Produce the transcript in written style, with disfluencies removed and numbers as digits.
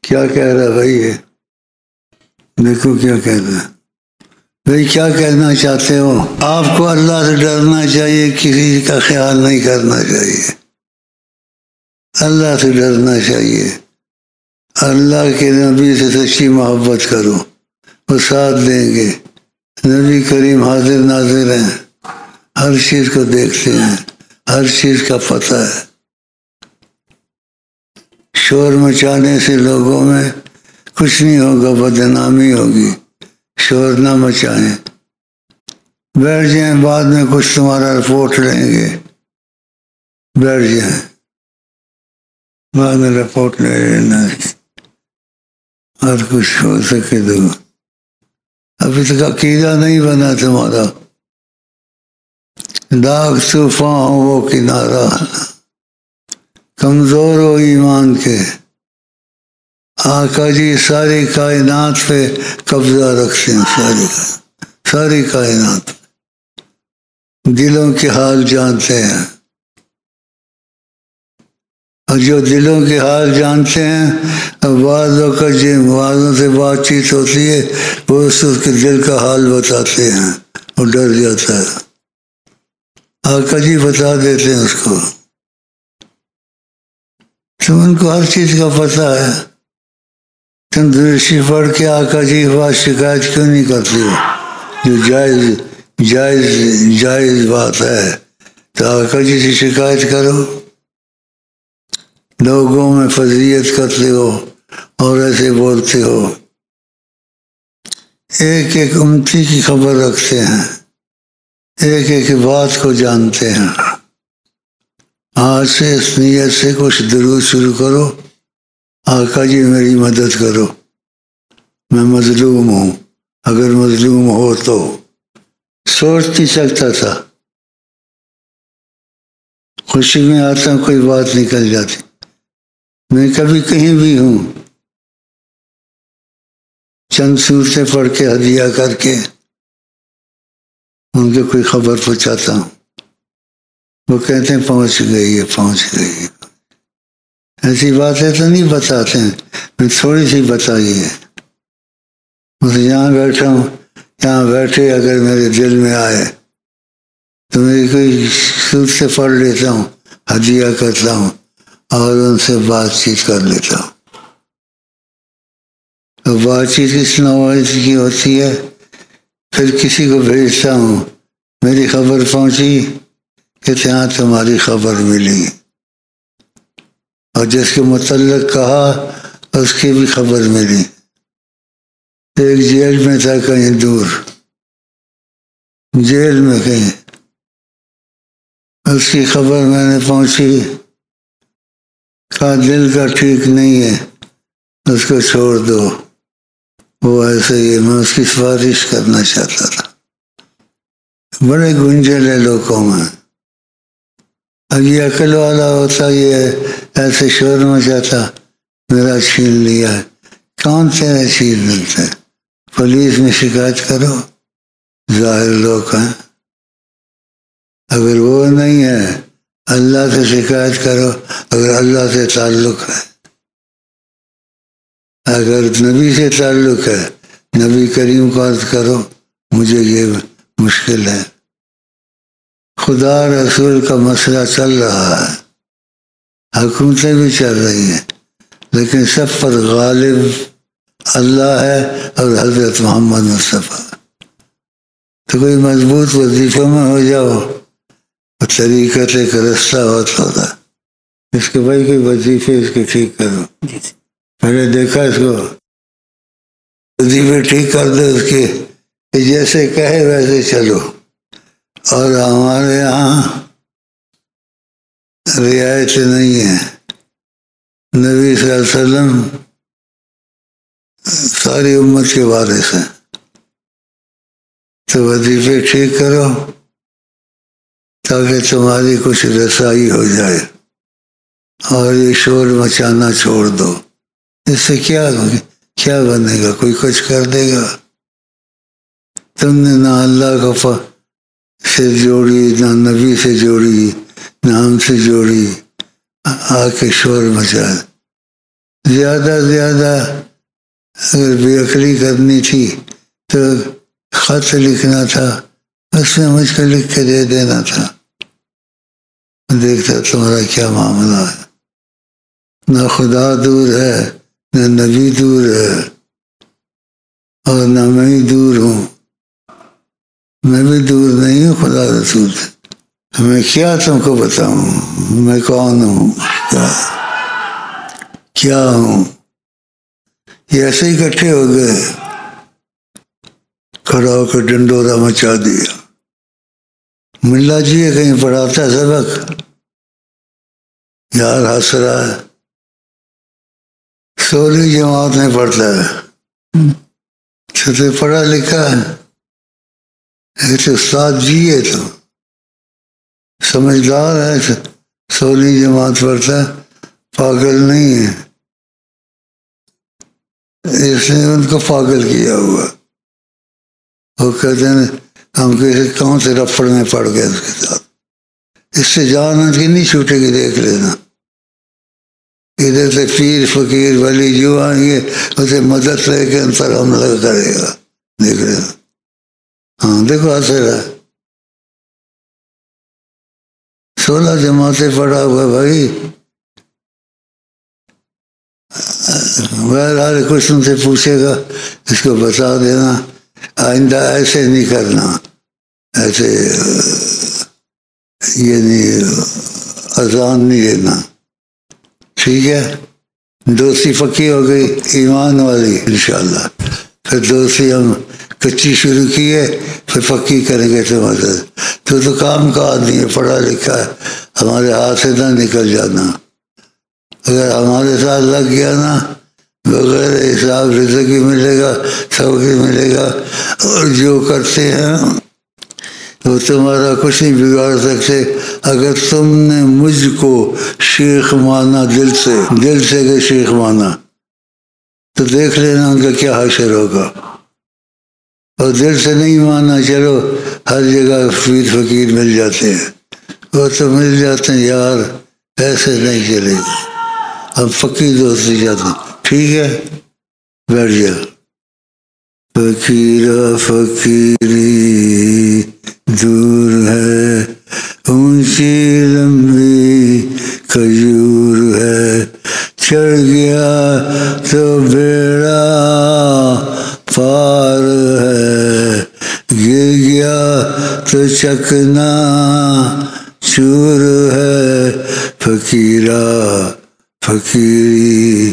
کیا کہہ رہا بھائی یہ؟ دیکھو کیا کہتا ہے بھائی، کیا کہنا چاہتے ہو؟ آپ کو اللہ سے ڈرنا چاہیے، کسی کا خیال نہیں کرنا چاہیے، اللہ سے ڈرنا چاہیے، اللہ کے نبی سے سچی محبت کرو، وہ ساتھ دیں گے۔ نبی کریم حاضر ناظر ہیں، ہر چیز کو دیکھتے ہیں، ہر چیز کا پتہ ہے۔ شور مچانے سے لوگوں میں کچھ نہیں ہوگا، بدنامی ہوگی۔ شور نہ مچائیں، بیٹھ جائیں، بعد میں کچھ تمہارا رپورٹ لیں گے، بیٹھ جائیں، بعد میں رپورٹ لے لینا، اور کچھ ہو سکے تو۔ ابھی تک عقیدہ نہیں بنا تمہارا، داغ طوفان ہو وہ کنارہ، کمزور ہو ایمان کے۔ آقا جی ساری کائنات پہ قبضہ رکھتے ہیں، ساری کائنات، دلوں کے حال جانتے ہیں، اور جو دلوں کے حال جانتے ہیں، بعضوں کا جن بعضوں سے بات چیت ہوتی ہے، وہ اس کے دل کا حال بتاتے ہیں، وہ ڈر جاتا ہے۔ آقا جی بتا دیتے ہیں اس کو، تم ان کو ہر چیز کا پتہ ہے، تم درشی پڑھ کے آقا جی کے پاس شکایت کیوں نہیں کرتی ہو؟ جو جائز بات ہے تو آقا جی سے شکایت کرو۔ لوگوں میں فضیلت کرتے ہو اور ایسے بولتے ہو، ایک ایک امتی کی خبر رکھتے ہیں، ایک ایک بات کو جانتے ہیں۔ آج سے اس نیت سے کچھ درود شروع کرو، آقا جی میری مدد کرو، میں مظلوم ہوں، اگر مظلوم ہو تو۔ سوچ نہیں سکتا تھا، خوشی میں آتا کوئی بات نکل جاتی۔ میں کبھی کہیں بھی ہوں، چند صورتیں پڑھ کے ہدیہ کر کے ان کے کوئی خبر پہنچاتا ہوں، وہ کہتے ہیں پہنچ گئی ہے، پہنچ گئی ہے۔ ایسی باتیں تو نہیں بتاتے ہیں، میں تھوڑی سی بتائی ہے، مجھے یہاں بیٹھا ہوں، یہاں بیٹھے اگر میرے دل میں آئے تو میں کوئی صورتیں پڑھ لیتا ہوں، ہدیہ کرتا ہوں اور ان سے بات چیت کر لیتا ہوں۔ تو بات چیت اس نوعیت کی ہوتی ہے، پھر کسی کو بھیجتا ہوں، میری خبر پہنچی، کہتے ہاں تمہاری خبر ملی، اور جس کے متعلق کہا اس کی بھی خبر ملی۔ ایک جیل میں تھا کہیں دور، جیل میں کہیں، اس کی خبر میں نے پہنچی، کہا دل کا ٹھیک نہیں ہے، اس کو چھوڑ دو، وہ ایسے ہی ہے۔ میں اس کی سفارش کرنا چاہتا تھا، بڑے گنجل ہے لوگوں میں۔ اب یہ عقل والا ہوتا، یہ ایسے شور مچاتا، میرا چھین لیا ہے۔ کون تیرا چھین ملتا ہے؟ پولیس میں شکایت کرو، ظاہر لوگ ہیں، اگر وہ نہیں ہے اللہ سے شکایت کرو، اگر اللہ سے تعلق ہے، اگر نبی سے تعلق ہے، نبی کریم کو عرض کرو مجھے یہ مشکل ہے۔ خدا رسول کا مسئلہ چل رہا ہے، حکومتیں بھی چل رہی ہیں، لیکن سب پر غالب اللہ ہے اور حضرت محمد مصطفیٰ۔ تو کوئی مضبوط وظیفوں میں ہو جاؤ، طریقت ایک رستہ ہوتا، اس کے بھائی کوئی وظیفے اس کے ٹھیک کرو، پہلے دیکھا اس کو وظیفے ٹھیک کر دو اس کے، کہ جیسے کہے ویسے چلو۔ اور ہمارے یہاں رعایت نہیں ہے، نبی صلی اللہ علیہ وسلم ساری امت کے وارث ہیں، تو وظیفے ٹھیک کرو تاکہ تمہاری کچھ رسائی ہو جائے، اور یہ شور مچانا چھوڑ دو۔ اس سے کیا بنے گا؟ کوئی کچھ کر دے گا؟ تم نے نہ اللہ کو سے جوڑی، نہ نبی سے جوڑی، نہ ہم سے جوڑی، آ کے شور مچا۔ زیادہ زیادہ اگر بے عقلی کرنی تھی تو خط لکھنا تھا، اس میں مجھ کو لکھ کے دے دینا تھا، دیکھتا تمہارا کیا معاملہ ہے۔ نہ خدا دور ہے، نہ نبی دور ہے، اور نہ میں دور ہوں، میں بھی دور نہیں ہوں خدا رسول سے۔ میں کیا تم کو بتاؤں میں کون ہوں، کیا ہوں؟ یہ ایسے ہی اکٹھے ہو گئے، کھڑا ہو کر ڈنڈورا مچا دیا۔ ملا جی ہے کہیں پڑھاتا ہے سبق، یار ہنس رہا ہے، 16ویں جماعت میں پڑھتا ہے، چھوٹے پڑھا لکھا ہے، ایسے استاد جی ہے تو سمجھدار ہے، 16ویں جماعت پڑھتا ہے، پاگل نہیں ہے، اس نے ان کو پاگل کیا ہوا۔ وہ کہتے ہیں ہم کسی کون سے رفڑ میں پڑ گئے اس کے ساتھ، اس سے جان ان کی نہیں چھوٹے گی، دیکھ لینا۔ ادھر سے پیر فقیر ولی جو آئیں گے اسے مدد لے کے ان پر حملہ کرے گا، دیکھ لینا۔ ہاں دیکھو حاصل ہے، 16 جماعتیں پڑھا ہوا بھائی۔ بہرحال کچھ تم سے پوچھے گا، اس کو بتا دینا آئندہ ایسے نہیں کرنا، ایسے یعنی اذان نہیں دینا، ٹھیک ہے؟ دوستی پکی ہو گئی ایمان والی انشاءاللہ، پھر دوستی ہم کچی شروع کی ہے، پھر پکی کریں گے تمہارے۔ تو کام کا آدمی ہے، پڑھا لکھا ہے، ہمارے ہاتھ سے نہ نکل جانا۔ اگر ہمارے ساتھ لگ گیا نا، بغیر حساب رزق بھی ملے گا، سب بھی ملے گا، اور جو کرتے ہیں وہ تمہارا کچھ نہیں بگاڑ سکتے۔ اگر تم نے مجھ کو شیخ مانا دل سے کہ شیخ مانا، تو دیکھ لینا ان کا کیا حشر ہوگا۔ اور دل سے نہیں مانا، چلو ہر جگہ پیر فقیر مل جاتے ہیں، وہ تو مل جاتے ہیں یار، ایسے نہیں چلے گا، اب پکی دوستی جاتے ہیں، ٹھیک ہے؟ بیٹھ جا۔ فقیرہ فقیری دور ہے، اونچی لمبی کھجور ہے، چڑھ گیا تو بیڑا پار ہے، گر گیا تو چکنا چور ہے، فقیرہ فقیری